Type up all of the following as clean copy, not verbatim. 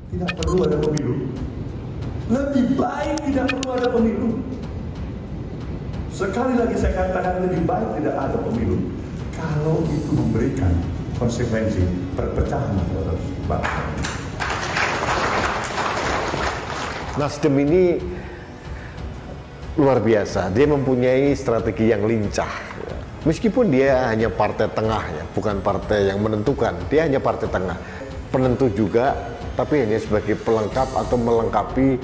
tidak perlu ada pemilu. Lebih baik tidak perlu ada pemilu. Sekali lagi saya katakan lebih baik tidak ada pemilu kalau itu memberikan konsekuensi perpecahan terhadap bangsa. Nasdem ini luar biasa, dia mempunyai strategi yang lincah. Meskipun dia hanya partai tengah ya, bukan partai yang menentukan, dia hanya partai tengah. Penentu juga, tapi hanya sebagai pelengkap atau melengkapi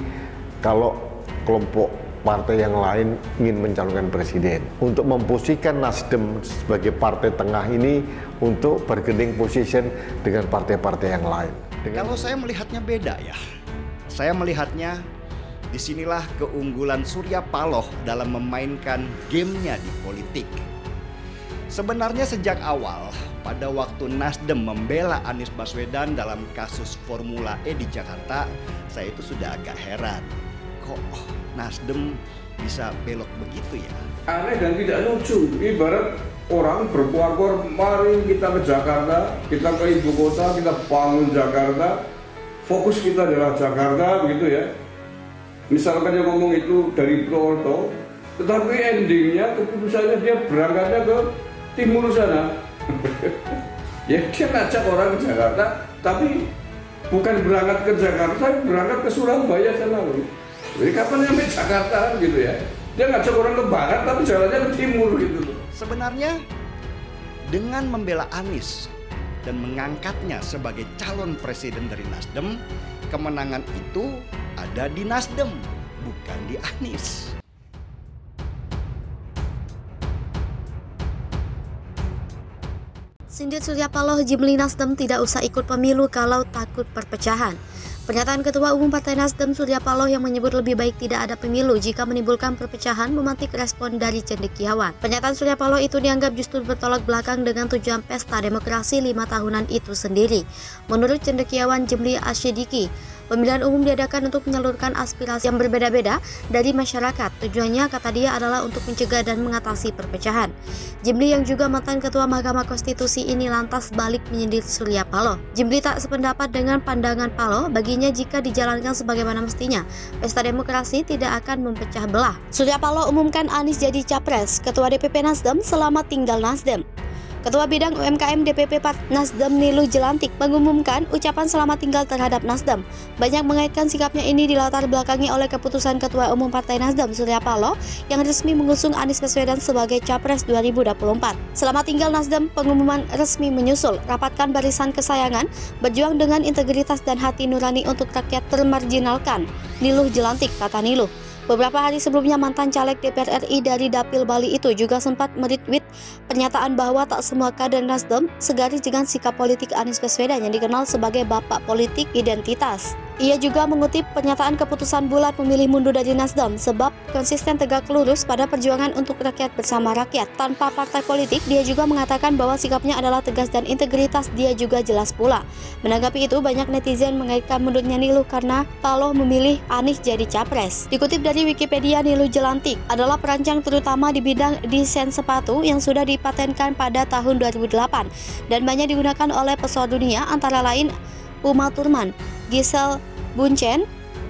kalau kelompok partai yang lain ingin mencalonkan presiden. Untuk memposisikan Nasdem sebagai partai tengah ini untuk bargaining position dengan partai-partai yang lain. Kalau saya melihatnya beda ya. Saya melihatnya disinilah keunggulan Surya Paloh dalam memainkan gamenya di politik. Sebenarnya sejak awal, pada waktu Nasdem membela Anies Baswedan dalam kasus Formula E di Jakarta, saya itu sudah agak heran. Kok Nasdem bisa belok begitu ya? Aneh dan tidak lucu. Ibarat orang berkuar-kuar, mari kita ke Jakarta, kita ke ibu kota, kita bangun Jakarta, fokus kita adalah Jakarta, begitu ya. Misalkan yang ngomong itu dari Purwokerto, tetapi endingnya keputusannya dia berangkatnya ke timur sana. Ya dia ngajak orang ke Jakarta, tapi bukan berangkat ke Jakarta, berangkat ke Surabaya sana loh. Jadi kapan nyampe Jakarta gitu ya? Dia ngajak orang ke barat tapi jalannya ke timur gitu loh. Sebenarnya dengan membela Anies dan mengangkatnya sebagai calon presiden dari Nasdem, kemenangan itu ada di Nasdem, bukan di Anies. Sindir Surya Paloh, Jimli Nasdem tidak usah ikut pemilu kalau takut perpecahan. Pernyataan Ketua Umum Partai Nasdem Surya Paloh yang menyebut lebih baik tidak ada pemilu jika menimbulkan perpecahan memantik respon dari cendekiawan. Pernyataan Surya Paloh itu dianggap justru bertolak belakang dengan tujuan pesta demokrasi 5 tahunan itu sendiri. Menurut cendekiawan Jimli Asyidiki, pemilihan umum diadakan untuk menyalurkan aspirasi yang berbeda-beda dari masyarakat. Tujuannya, kata dia, adalah untuk mencegah dan mengatasi perpecahan. Jimli yang juga mantan Ketua Mahkamah Konstitusi ini lantas balik menyindir Surya Paloh. Jimli tak sependapat dengan pandangan Paloh. Baginya jika dijalankan sebagaimana mestinya, pesta demokrasi tidak akan memecah belah. Surya Paloh umumkan Anies jadi capres. Ketua DPP Nasdem selamat tinggal Nasdem. Ketua Bidang UMKM DPP Nasdem Niluh Jelantik mengumumkan ucapan selamat tinggal terhadap Nasdem. Banyak mengaitkan sikapnya ini dilatar belakangi oleh keputusan Ketua Umum Partai Nasdem Surya Paloh yang resmi mengusung Anies Baswedan sebagai Capres 2024. Selamat tinggal Nasdem, pengumuman resmi menyusul. Rapatkan barisan kesayangan, berjuang dengan integritas dan hati nurani untuk rakyat termarginalkan. Niluh Jelantik, kata Niluh. Beberapa hari sebelumnya mantan caleg DPR RI dari Dapil Bali itu juga sempat meretweet pernyataan bahwa tak semua kader Nasdem segaris dengan sikap politik Anies Baswedan yang dikenal sebagai bapak politik identitas. Ia juga mengutip pernyataan keputusan bulat memilih mundur dari Nasdem sebab konsisten tegak lurus pada perjuangan untuk rakyat bersama rakyat. Tanpa partai politik, dia juga mengatakan bahwa sikapnya adalah tegas dan integritas dia juga jelas pula. Menanggapi itu, banyak netizen mengaitkan mundurnya Niluh karena Paloh memilih Anies jadi capres. Dikutip dari Wikipedia, Niluh Jelantik adalah perancang terutama di bidang desain sepatu yang sudah dipatenkan pada tahun 2008 dan banyak digunakan oleh pesawat dunia antara lain Uma Thurman, Giselle Bundchen,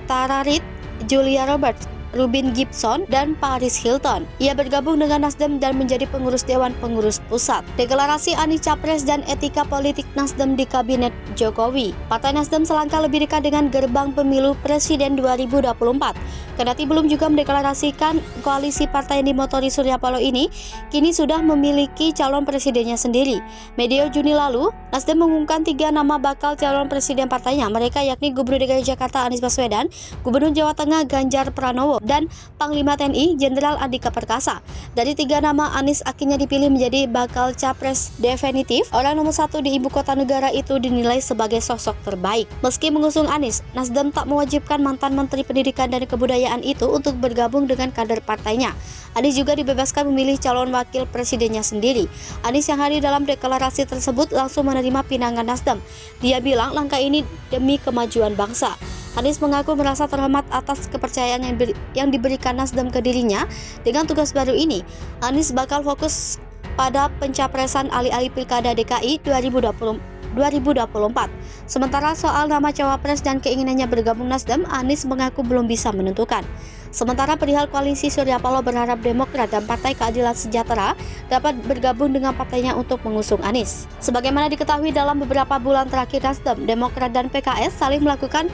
Tara Reid, Julia Roberts, Rubin Gibson, dan Paris Hilton. Ia bergabung dengan Nasdem dan menjadi pengurus Dewan Pengurus Pusat. Deklarasi Anies Capres dan etika politik Nasdem di Kabinet Jokowi. Partai Nasdem selangkah lebih dekat dengan gerbang pemilu Presiden 2024. Kendati belum juga mendeklarasikan koalisi partai yang dimotori Surya Paloh ini, kini sudah memiliki calon presidennya sendiri. Medio Juni lalu, Nasdem mengumumkan 3 nama bakal calon presiden partainya. Mereka yakni Gubernur DKI Jakarta Anies Baswedan, Gubernur Jawa Tengah Ganjar Pranowo, dan Panglima TNI Jenderal Andika Perkasa. Dari 3 nama, Anies akhirnya dipilih menjadi bakal capres definitif. Orang nomor 1 di ibu kota negara itu dinilai sebagai sosok terbaik. Meski mengusung Anies, Nasdem tak mewajibkan mantan Menteri Pendidikan dan Kebudayaan itu untuk bergabung dengan kader partainya. Anies juga dibebaskan memilih calon wakil presidennya sendiri. Anies yang hadir dalam deklarasi tersebut langsung menerima pinangan Nasdem. Dia bilang langkah ini demi kemajuan bangsa. Anies mengaku merasa terhormat atas kepercayaan yang diberikan Nasdem ke dirinya. Dengan tugas baru ini, Anies bakal fokus pada pencapresan alih-alih Pilkada DKI 2024 2024. Sementara soal nama cawapres dan keinginannya bergabung Nasdem, Anies mengaku belum bisa menentukan. Sementara perihal koalisi Surya Paloh berharap Demokrat dan Partai Keadilan Sejahtera dapat bergabung dengan partainya untuk mengusung Anies. Sebagaimana diketahui dalam beberapa bulan terakhir Nasdem, Demokrat dan PKS saling melakukan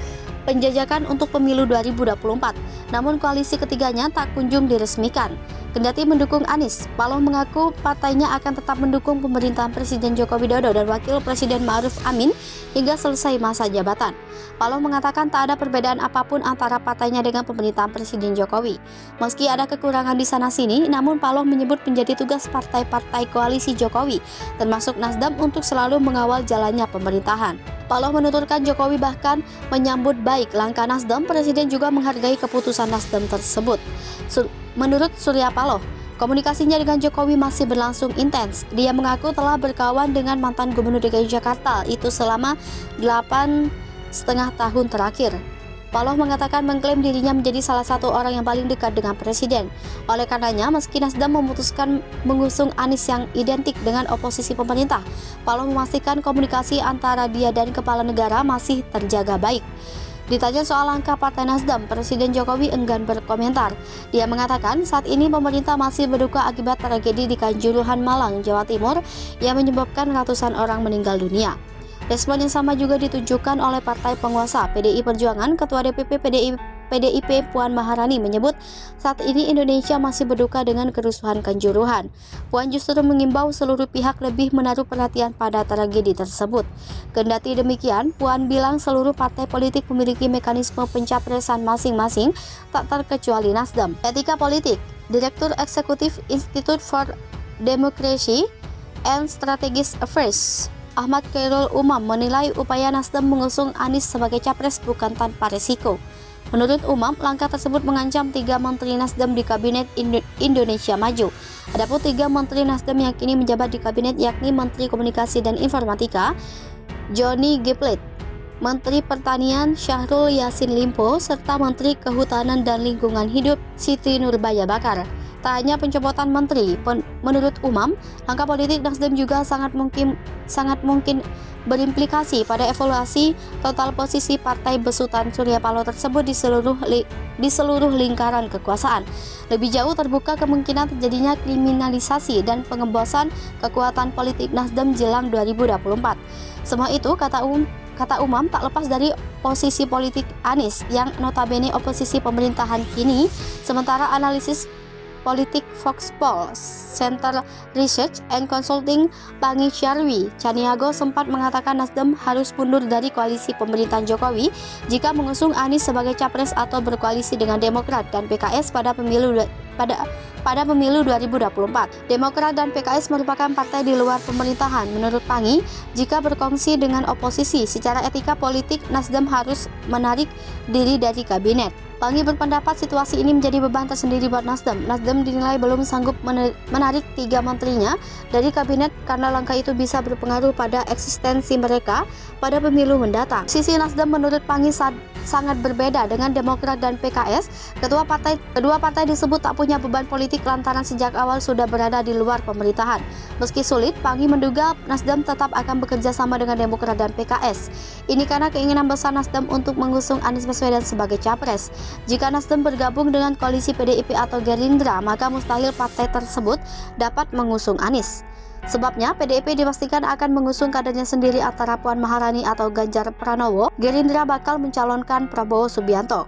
penjajakan untuk pemilu 2024. Namun koalisi ketiganya tak kunjung diresmikan. Kendati mendukung Anies, Paloh mengaku partainya akan tetap mendukung pemerintahan Presiden Joko Widodo dan Wakil Presiden Ma'ruf Amin hingga selesai masa jabatan. Paloh mengatakan tak ada perbedaan apapun antara partainya dengan pemerintahan Presiden Jokowi. Meski ada kekurangan di sana-sini, namun Paloh menyebut menjadi tugas partai-partai koalisi Jokowi, termasuk Nasdem, untuk selalu mengawal jalannya pemerintahan. Paloh menuturkan Jokowi bahkan menyambut baik langkah Nasdem. Presiden juga menghargai keputusan Nasdem tersebut. Menurut Surya Paloh, komunikasinya dengan Jokowi masih berlangsung intens. Dia mengaku telah berkawan dengan mantan Gubernur DKI Jakarta itu selama 8,5 tahun terakhir. Paloh mengatakan mengklaim dirinya menjadi salah satu orang yang paling dekat dengan Presiden. Oleh karenanya, meski Nasdem memutuskan mengusung Anies yang identik dengan oposisi pemerintah, Paloh memastikan komunikasi antara dia dan kepala negara masih terjaga baik. Ditanya soal langkah Partai Nasdem, Presiden Jokowi enggan berkomentar. Dia mengatakan saat ini pemerintah masih berduka akibat tragedi di Kanjuruhan, Malang, Jawa Timur yang menyebabkan ratusan orang meninggal dunia. Respon yang sama juga ditunjukkan oleh partai penguasa PDI Perjuangan. Ketua DPP PDIP Puan Maharani menyebut saat ini Indonesia masih berduka dengan kerusuhan Kanjuruhan. Puan justru mengimbau seluruh pihak lebih menaruh perhatian pada tragedi tersebut. Kendati demikian, Puan bilang seluruh partai politik memiliki mekanisme pencapresan masing-masing, tak terkecuali Nasdem. Etika Politik, Direktur Eksekutif Institute for Democracy and Strategic Affairs Ahmad Khairul Umam menilai upaya Nasdem mengusung Anies sebagai capres bukan tanpa resiko. Menurut Umam, langkah tersebut mengancam 3 menteri Nasdem di Kabinet Indonesia Maju. Adapun 3 menteri Nasdem yang kini menjabat di kabinet yakni Menteri Komunikasi dan Informatika Johnny G. Plate, Menteri Pertanian Syahrul Yassin Limpo, serta Menteri Kehutanan dan Lingkungan Hidup Siti Nurbaya Bakar. Tak hanya pencopotan menteri, menurut Umam, langkah politik Nasdem juga sangat mungkin berimplikasi pada evaluasi total posisi partai besutan Surya Paloh tersebut di seluruh lingkaran kekuasaan. Lebih jauh terbuka kemungkinan terjadinya kriminalisasi dan pengebosan kekuatan politik Nasdem jelang 2024. Semua itu, kata Umam, tak lepas dari posisi politik Anies yang notabene oposisi pemerintahan kini. Sementara analisis politik Foxpol Center Research and Consulting Pangi Syarwi Caniago sempat mengatakan Nasdem harus mundur dari koalisi pemerintahan Jokowi jika mengusung Anies sebagai capres atau berkoalisi dengan Demokrat dan PKS pada pemilu 2024. Demokrat dan PKS merupakan partai di luar pemerintahan. Menurut Pangi, jika berkongsi dengan oposisi, secara etika politik Nasdem harus menarik diri dari kabinet. Pangi berpendapat situasi ini menjadi beban tersendiri buat Nasdem. Nasdem dinilai belum sanggup menarik 3 menterinya dari kabinet karena langkah itu bisa berpengaruh pada eksistensi mereka pada pemilu mendatang. Sisi Nasdem menurut Pangi sangat berbeda dengan Demokrat dan PKS. Kedua partai disebut tak punya beban politik lantaran sejak awal sudah berada di luar pemerintahan. Meski sulit, Pangi menduga Nasdem tetap akan bekerja sama dengan Demokrat dan PKS. Ini karena keinginan besar Nasdem untuk mengusung Anies Baswedan sebagai capres. Jika Nasdem bergabung dengan koalisi PDIP atau Gerindra, maka mustahil partai tersebut dapat mengusung Anies. Sebabnya, PDIP dipastikan akan mengusung kadernya sendiri antara Puan Maharani atau Ganjar Pranowo. Gerindra bakal mencalonkan Prabowo Subianto.